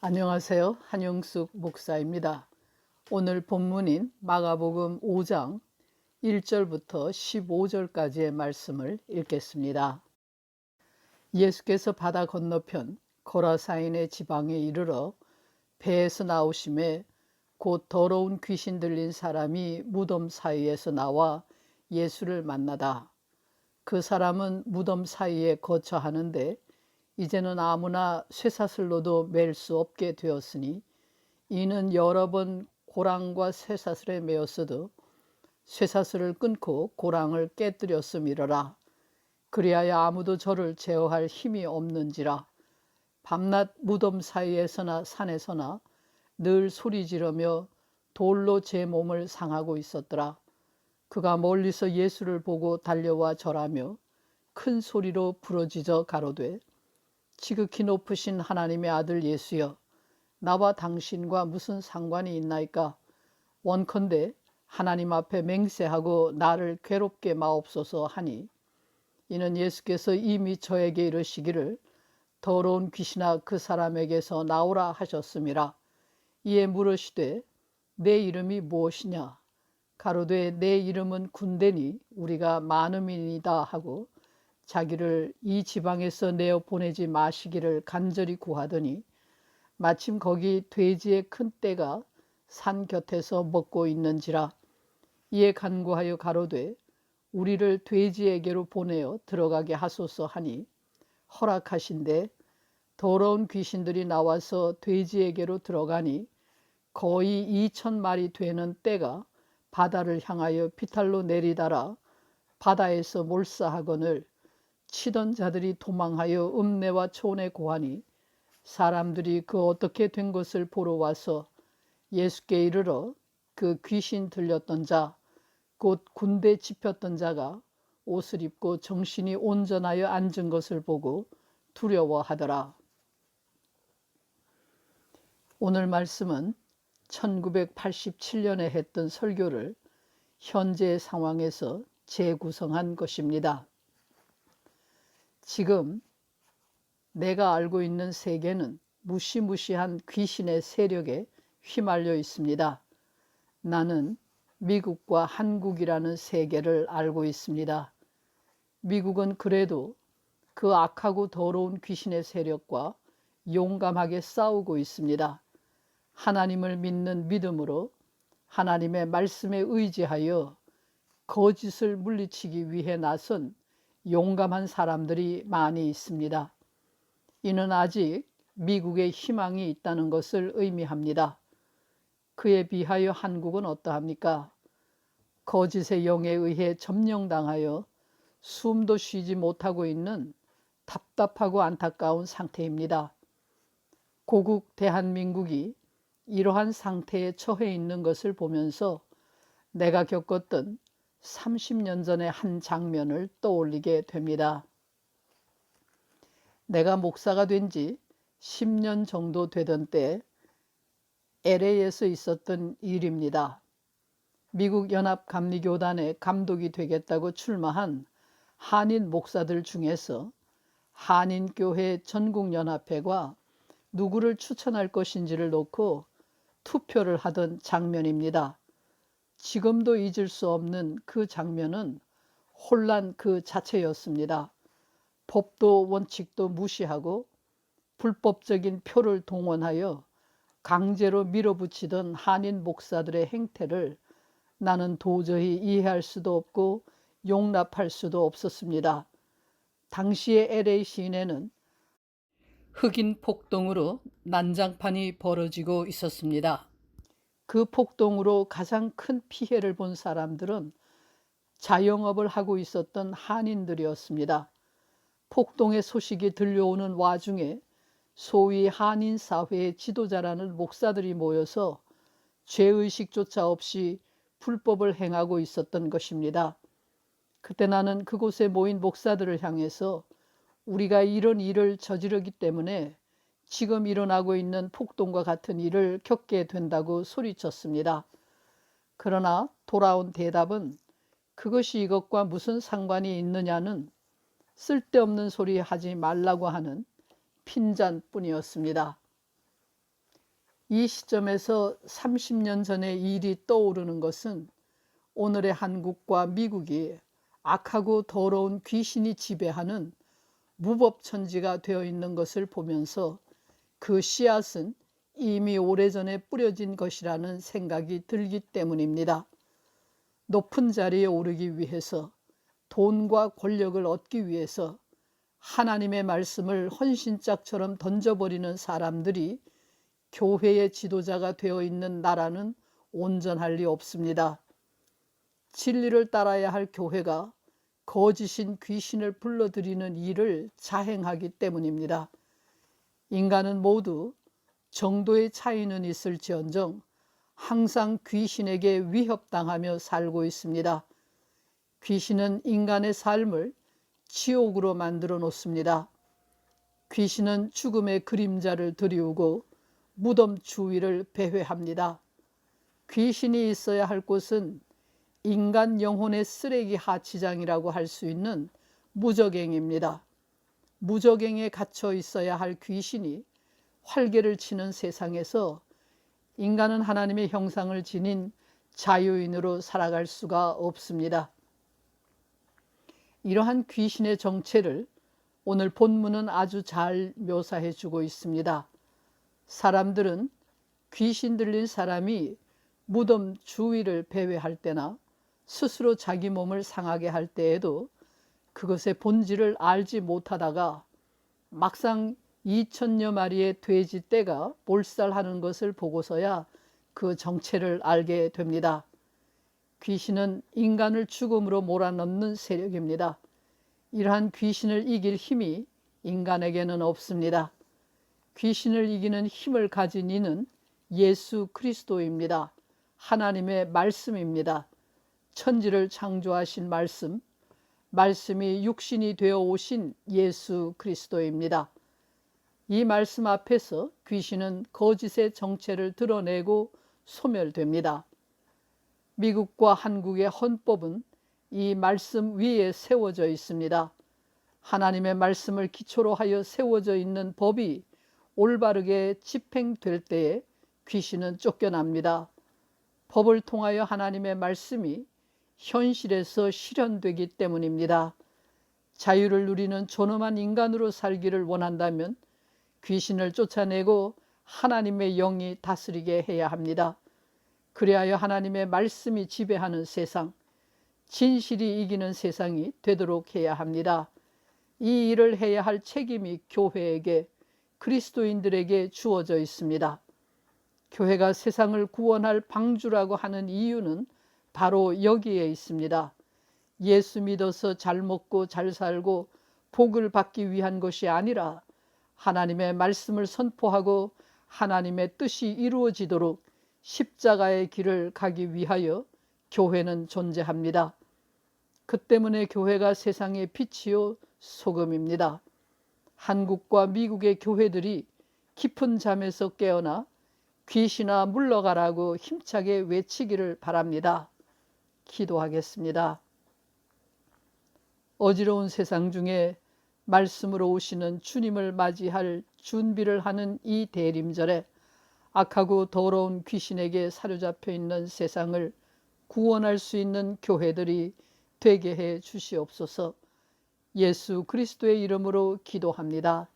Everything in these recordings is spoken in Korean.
안녕하세요. 한영숙 목사입니다. 오늘 본문인 마가복음 5장 1절부터 15절까지의 말씀을 읽겠습니다. 예수께서 바다 건너편 거라사인의 지방에 이르러 배에서 나오심에 곧 더러운 귀신 들린 사람이 무덤 사이에서 나와 예수를 만나다. 그 사람은 무덤 사이에 거처하는데 이제는 아무나 쇠사슬로도 맬 수 없게 되었으니 이는 여러 번 고랑과 쇠사슬에 매었어도 쇠사슬을 끊고 고랑을 깨뜨렸음이러라. 그리하여 아무도 저를 제어할 힘이 없는지라. 밤낮 무덤 사이에서나 산에서나 늘 소리 지르며 돌로 제 몸을 상하고 있었더라. 그가 멀리서 예수를 보고 달려와 절하며 큰 소리로 부르짖어 가로되 지극히 높으신 하나님의 아들 예수여, 나와 당신과 무슨 상관이 있나이까? 원컨대 하나님 앞에 맹세하고 나를 괴롭게 마옵소서 하니, 이는 예수께서 이미 저에게 이르시기를 더러운 귀신아 그 사람에게서 나오라 하셨음이라. 이에 물으시되 내 이름이 무엇이냐? 가로되 내 이름은 군대니 우리가 많음이니이다 하고 자기를 이 지방에서 내어 보내지 마시기를 간절히 구하더니 마침 거기 돼지의 큰 떼가 산 곁에서 먹고 있는지라. 이에 간구하여 가로되 우리를 돼지에게로 보내어 들어가게 하소서 하니 허락하신대 더러운 귀신들이 나와서 돼지에게로 들어가니 거의 2,000마리 되는 떼가 바다를 향하여 비탈로 내리달아 바다에서 몰사하거늘 치던 자들이 도망하여 읍내와 촌에 고하니 사람들이 그 어떻게 된 것을 보러 와서 예수께 이르러 그 귀신 들렸던 자 곧 군대 집혔던 자가 옷을 입고 정신이 온전하여 앉은 것을 보고 두려워하더라. 오늘 말씀은 1987년에 했던 설교를 현재의 상황에서 재구성한 것입니다. 지금 내가 알고 있는 세계는 무시무시한 귀신의 세력에 휘말려 있습니다. 나는 미국과 한국이라는 세계를 알고 있습니다. 미국은 그래도 그 악하고 더러운 귀신의 세력과 용감하게 싸우고 있습니다. 하나님을 믿는 믿음으로 하나님의 말씀에 의지하여 거짓을 물리치기 위해 나선 용감한 사람들이 많이 있습니다. 이는 아직 미국에 희망이 있다는 것을 의미합니다. 그에 비하여 한국은 어떠합니까? 거짓의 영에 의해 점령당하여 숨도 쉬지 못하고 있는 답답하고 안타까운 상태입니다. 고국 대한민국이 이러한 상태에 처해 있는 것을 보면서 내가 겪었던 30년 전의 한 장면을 떠올리게 됩니다. 내가 목사가 된 지 10년 정도 되던 때 LA에서 있었던 일입니다. 미국 연합감리교단의 감독이 되겠다고 출마한 한인 목사들 중에서 한인교회 전국연합회가 누구를 추천할 것인지를 놓고 투표를 하던 장면입니다. 지금도 잊을 수 없는 그 장면은 혼란 그 자체였습니다. 법도 원칙도 무시하고 불법적인 표를 동원하여 강제로 밀어붙이던 한인 목사들의 행태를 나는 도저히 이해할 수도 없고 용납할 수도 없었습니다. 당시의 LA 시내는 흑인 폭동으로 난장판이 벌어지고 있었습니다. 그 폭동으로 가장 큰 피해를 본 사람들은 자영업을 하고 있었던 한인들이었습니다. 폭동의 소식이 들려오는 와중에 소위 한인 사회의 지도자라는 목사들이 모여서 죄의식조차 없이 불법을 행하고 있었던 것입니다. 그때 나는 그곳에 모인 목사들을 향해서 우리가 이런 일을 저지르기 때문에 지금 일어나고 있는 폭동과 같은 일을 겪게 된다고 소리쳤습니다. 그러나 돌아온 대답은 그것이 이것과 무슨 상관이 있느냐는 쓸데없는 소리 하지 말라고 하는 핀잔뿐이었습니다. 이 시점에서 30년 전의 일이 떠오르는 것은 오늘의 한국과 미국이 악하고 더러운 귀신이 지배하는 무법천지가 되어 있는 것을 보면서 그 씨앗은 이미 오래전에 뿌려진 것이라는 생각이 들기 때문입니다. 높은 자리에 오르기 위해서, 돈과 권력을 얻기 위해서 하나님의 말씀을 헌신짝처럼 던져버리는 사람들이 교회의 지도자가 되어 있는 나라는 온전할 리 없습니다. 진리를 따라야 할 교회가 거짓인 귀신을 불러들이는 일을 자행하기 때문입니다. 인간은 모두 정도의 차이는 있을지언정 항상 귀신에게 위협당하며 살고 있습니다. 귀신은 인간의 삶을 지옥으로 만들어 놓습니다. 귀신은 죽음의 그림자를 드리우고 무덤 주위를 배회합니다. 귀신이 있어야 할 곳은 인간 영혼의 쓰레기 하치장이라고 할 수 있는 무저갱입니다. 무저갱에 갇혀 있어야 할 귀신이 활개를 치는 세상에서 인간은 하나님의 형상을 지닌 자유인으로 살아갈 수가 없습니다. 이러한 귀신의 정체를 오늘 본문은 아주 잘 묘사해 주고 있습니다. 사람들은 귀신 들린 사람이 무덤 주위를 배회할 때나 스스로 자기 몸을 상하게 할 때에도 그것의 본질을 알지 못하다가 막상 2000여 마리의 돼지 떼가 몰살하는 것을 보고서야 그 정체를 알게 됩니다. 귀신은 인간을 죽음으로 몰아넣는 세력입니다. 이러한 귀신을 이길 힘이 인간에게는 없습니다. 귀신을 이기는 힘을 가진 이는 예수 그리스도입니다. 하나님의 말씀입니다. 천지를 창조하신 말씀, 말씀이 육신이 되어 오신 예수 그리스도입니다. 이 말씀 앞에서 귀신은 거짓의 정체를 드러내고 소멸됩니다. 미국과 한국의 헌법은 이 말씀 위에 세워져 있습니다. 하나님의 말씀을 기초로 하여 세워져 있는 법이 올바르게 집행될 때에 귀신은 쫓겨납니다. 법을 통하여 하나님의 말씀이 현실에서 실현되기 때문입니다. 자유를 누리는 존엄한 인간으로 살기를 원한다면 귀신을 쫓아내고 하나님의 영이 다스리게 해야 합니다. 그리하여 하나님의 말씀이 지배하는 세상, 진실이 이기는 세상이 되도록 해야 합니다. 이 일을 해야 할 책임이 교회에게, 그리스도인들에게 주어져 있습니다. 교회가 세상을 구원할 방주라고 하는 이유는 바로 여기에 있습니다. 예수 믿어서 잘 먹고 잘 살고 복을 받기 위한 것이 아니라 하나님의 말씀을 선포하고 하나님의 뜻이 이루어지도록 십자가의 길을 가기 위하여 교회는 존재합니다. 그 때문에 교회가 세상의 빛이요 소금입니다. 한국과 미국의 교회들이 깊은 잠에서 깨어나 귀신아 물러가라고 힘차게 외치기를 바랍니다. 기도하겠습니다. 어지러운 세상 중에 말씀으로 오시는 주님을 맞이할 준비를 하는 이 대림절에 악하고 더러운 귀신에게 사로잡혀 있는 세상을 구원할 수 있는 교회들이 되게 해 주시옵소서. 예수 그리스도의 이름으로 기도합니다.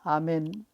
아멘.